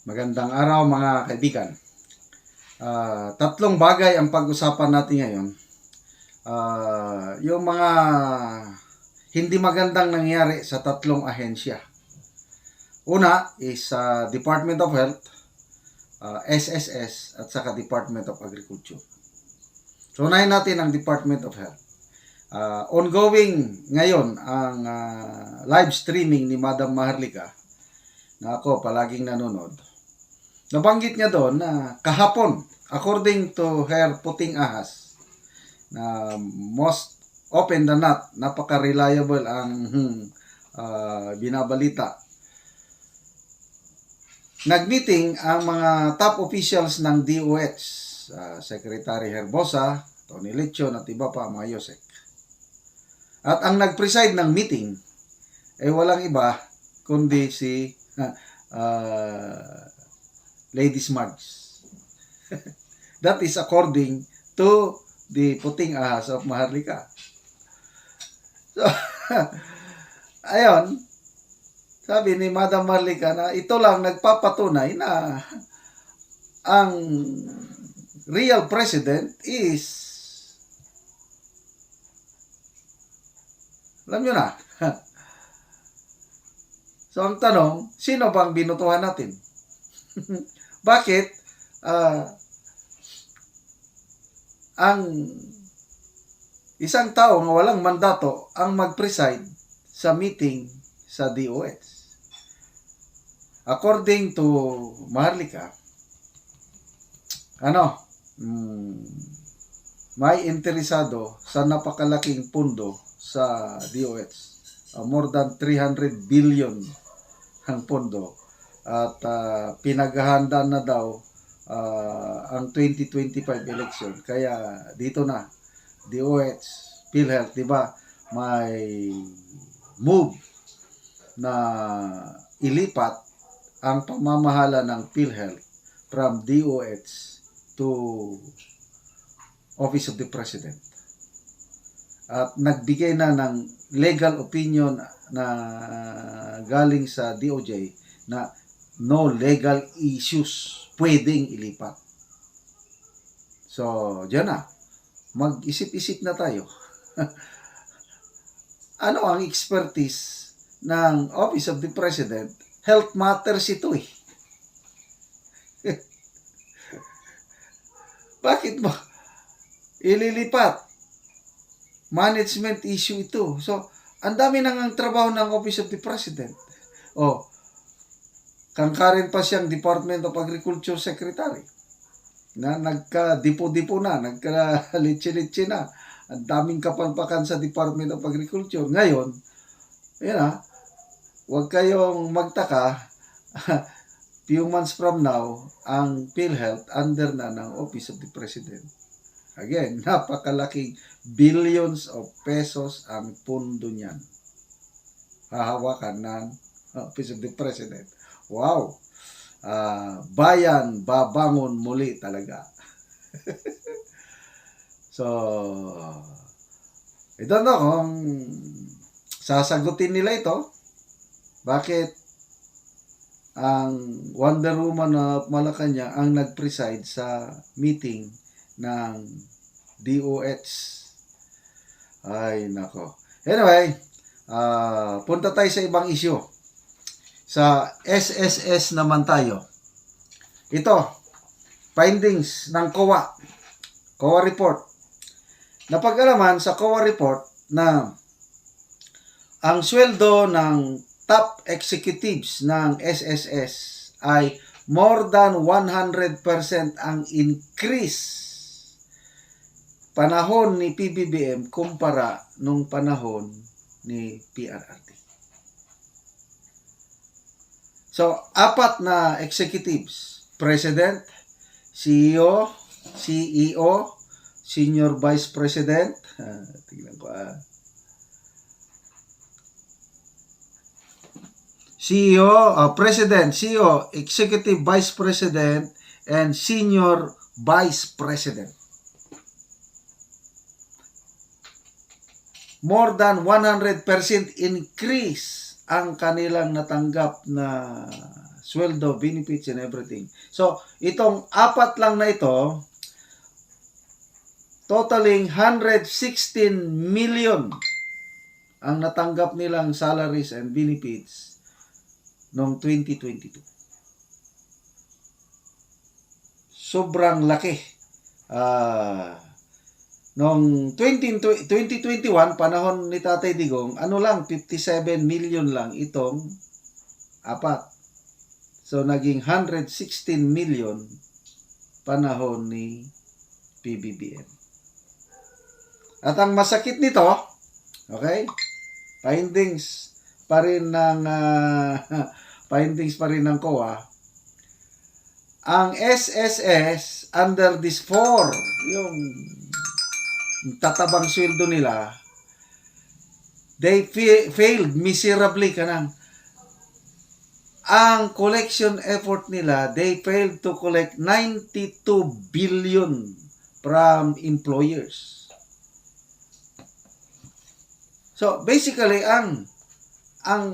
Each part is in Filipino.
Magandang araw mga kaibigan. Tatlong bagay ang pag-usapan natin ngayon. Yung mga hindi magandang nangyari sa tatlong ahensya. Una is Department of Health, SSS at saka Department of Agriculture. So unahin natin ang Department of Health. Ongoing ngayon ang live streaming ni Madam Maharlika na ako palaging nanonood. Nabanggit niya doon na kahapon, according to her puting ahas, na most often than not, napaka-reliable ang binabalita. Nag-meeting ang mga top officials ng DOH, Secretary Herbosa, Tony Lechon at iba pa mga Yosek. At ang nag-preside ng meeting ay walang iba kundi si Lady Smarts. That is according to the puting ahas of Maharlika. So, ayon, sabi ni Madam Maharlika na ito lang nagpapatunay na ang real president is, alam nyo na. So ang tanong, sino bang binutuhan natin? Bakit ang isang tao na walang mandato ang mag-preside sa meeting sa DOH? According to Maharlika, may interesado sa napakalaking pundo sa DOH. More than 300 billion ang pundo. At pinaghahanda na daw ang 2025 election. Kaya dito na, DOH, PhilHealth, di ba, may move na ilipat ang pamamahala ng PhilHealth from DOH to Office of the President. At nagbigay na ng legal opinion na galing sa DOJ na no legal issues pwedeng ilipat. So, dyan na. Mag-isip-isip na tayo. Ano ang expertise ng Office of the President? Health matters ito eh. Bakit mo ililipat? Management issue ito. So, ang dami nang ang trabaho ng Office of the President. Concurrent pa siyang Department of Agriculture Secretary na nagka-dipo-dipo na, nagka-litsi-litsi na. Ang daming kapalpakan sa Department of Agriculture. Ngayon, huwag kayong magtaka, few months from now, ang PhilHealth under na ng Office of the President. Again, napakalaking billions of pesos ang pundo niyan. Hahawakan ng Office of the President. Wow! Bayan, babangon muli talaga. So, I don't know kung sasagutin nila ito. Bakit ang Wonder Woman of Malacanang ang nag-preside sa meeting ng DOH? Ay, nako. Anyway, punta tayo sa ibang issue. Sa SSS naman tayo. Ito, findings ng COA report. Napag-alaman sa COA report na ang sweldo ng top executives ng SSS ay more than 100% ang increase panahon ni PBBM kumpara nung panahon ni PRRD. So, 4 na executives, President, CEO, Senior Vice President, tingnan ko President, CEO, Executive Vice President, and Senior Vice President. More than 100% increase ang kanilang natanggap na sweldo, benefits, and everything. So, itong apat lang na ito, totaling 116 million ang natanggap nilang salaries and benefits noong 2022. Sobrang laki. Noong 2021, panahon ni Tatay Digong, ano lang, 57 million lang itong apat. So, naging 116 million panahon ni PBBM. At ang masakit nito, okay, findings pa rin ng COA, ang SSS under this 4, yung tatabang sweldo nila, they failed miserably kanang. Ang collection effort nila, they failed to collect 92 billion from employers. So basically ang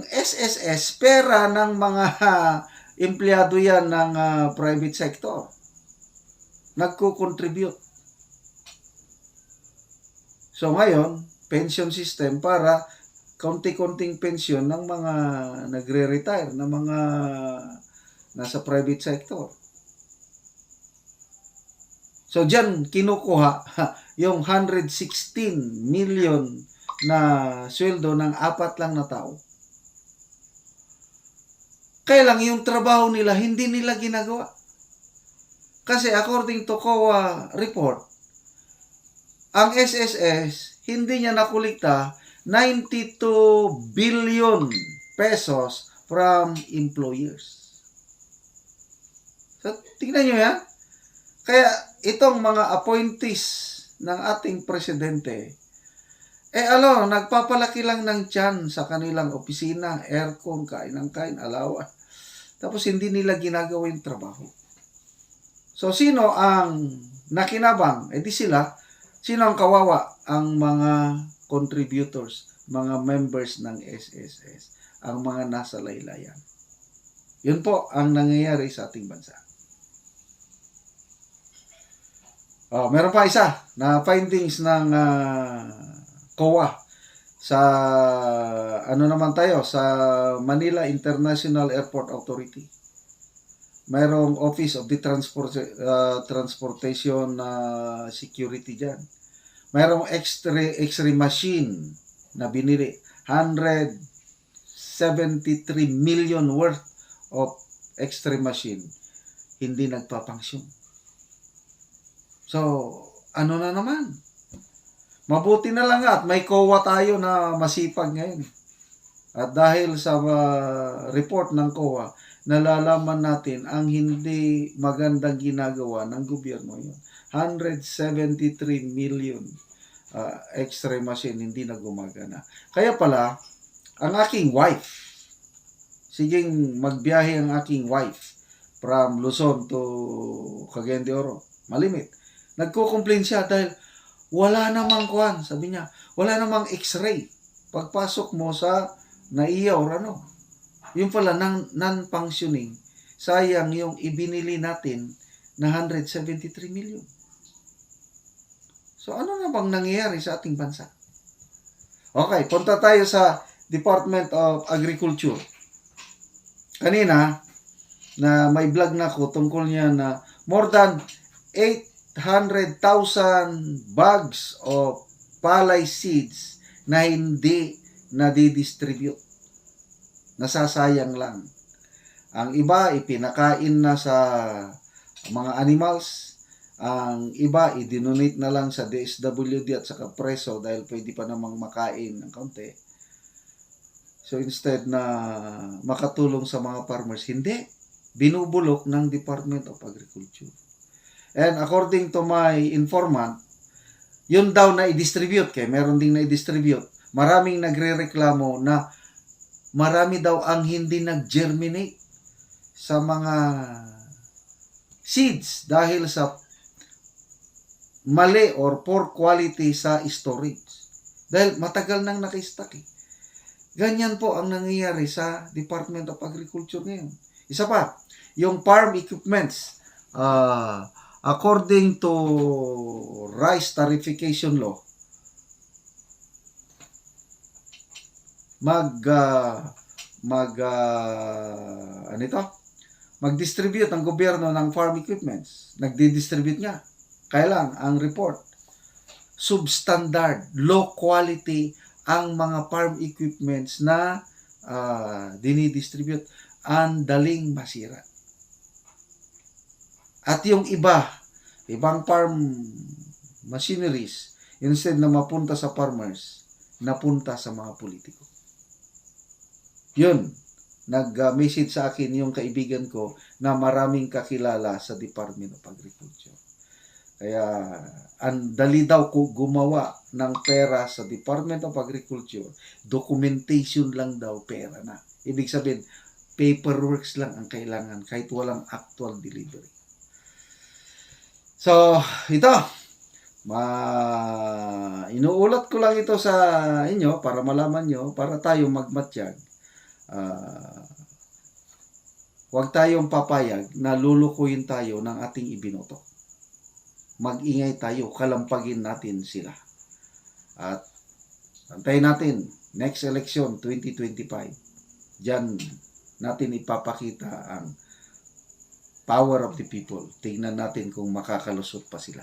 SSS pera ng mga empleyado yan ng private sector. Nagko-contribute. So ngayon, pension system para konti-konting pension ng mga nagre-retire, ng mga nasa private sector. So diyan kinukuha yung 116 million na sweldo ng apat lang na tao. Kaya lang yung trabaho nila, hindi nila ginagawa. Kasi according to COA report, ang SSS, hindi niya nakulikta 92 billion pesos from employers. So, tingnan nyo yan. Kaya itong mga appointees ng ating presidente, nagpapalaki lang ng tiyan sa kanilang opisina, aircon, kain ng kain, alawan. Tapos hindi nila ginagawa yung trabaho. So, sino ang nakinabang? Di sila. Sino ang kawawa? Ang mga contributors, mga members ng SSS, ang mga nasa laylayan. Yun po ang nangyayari sa ating bansa. Meron pa isa na findings ng COA sa sa Manila International Airport Authority. Mayroong Office of the Transportation Security dyan. Mayroong X-ray machine na binili. 173 million worth of X-ray machine. Hindi nagpapangsyon. So, ano na naman? Mabuti na lang at may COA tayo na masipag ngayon. At dahil sa report ng COA, nalalaman natin ang hindi magandang ginagawa ng gobyerno yun. 173 million X-ray machine hindi na gumagana. Kaya pala, ang aking wife, siging magbiyahe ang aking wife from Luzon to Cagayan de Oro, malimit. Nagko-complain siya dahil wala namang kuwan, sabi niya, wala namang X-ray. Pagpasok mo sa NAIA or ano, yung pala non-functioning, sayang yung ibinili natin na 173 million. So ano na bang nangyayari sa ating bansa? Okay, punta tayo sa Department of Agriculture. Kanina, na may vlog na ko tungkol niya na more than 800,000 bags of palay seeds na hindi nadidistribute. Nasasayang lang. Ang iba, ipinakain na sa mga animals. Ang iba, idinonate na lang sa DSWD at saka preso dahil pwede pa namang makain ng kaunti. So instead na makatulong sa mga farmers, hindi. Binubulok ng Department of Agriculture. And according to my informant, yun daw na i-distribute. Kaya meron ding na i-distribute. Maraming nagre-reklamo na marami daw ang hindi nag-germinate sa mga seeds dahil sa mali or poor quality sa storage. Dahil matagal nang naka-stock eh. Ganyan po ang nangyayari sa Department of Agriculture ngayon. Isa pa, yung farm equipments, according to rice tarification law, ano ito? Mag-distribute ang gobyerno ng farm equipments. Nagdi-distribute nga. Kailan ang report? Substandard, low quality ang mga farm equipments na dinidistribute. Ang daling masira. At yung ibang farm machineries, instead na mapunta sa farmers, napunta sa mga politiko. Yun, nag-message sa akin yung kaibigan ko na maraming kakilala sa Department of Agriculture. Kaya, ang dali daw ko gumawa ng pera sa Department of Agriculture, documentation lang daw pera na. Ibig sabihin, paperworks lang ang kailangan kahit walang actual delivery. So, ito, inuulat ko lang ito sa inyo para malaman nyo, para tayo magmatsyag. Huwag tayong papayag na lulukuyin tayo ng ating ibinoto. Mag-ingay tayo, kalampagin natin sila. At antayin natin, next election, 2025, diyan natin ipapakita ang power of the people. Tingnan natin kung makakalusot pa sila.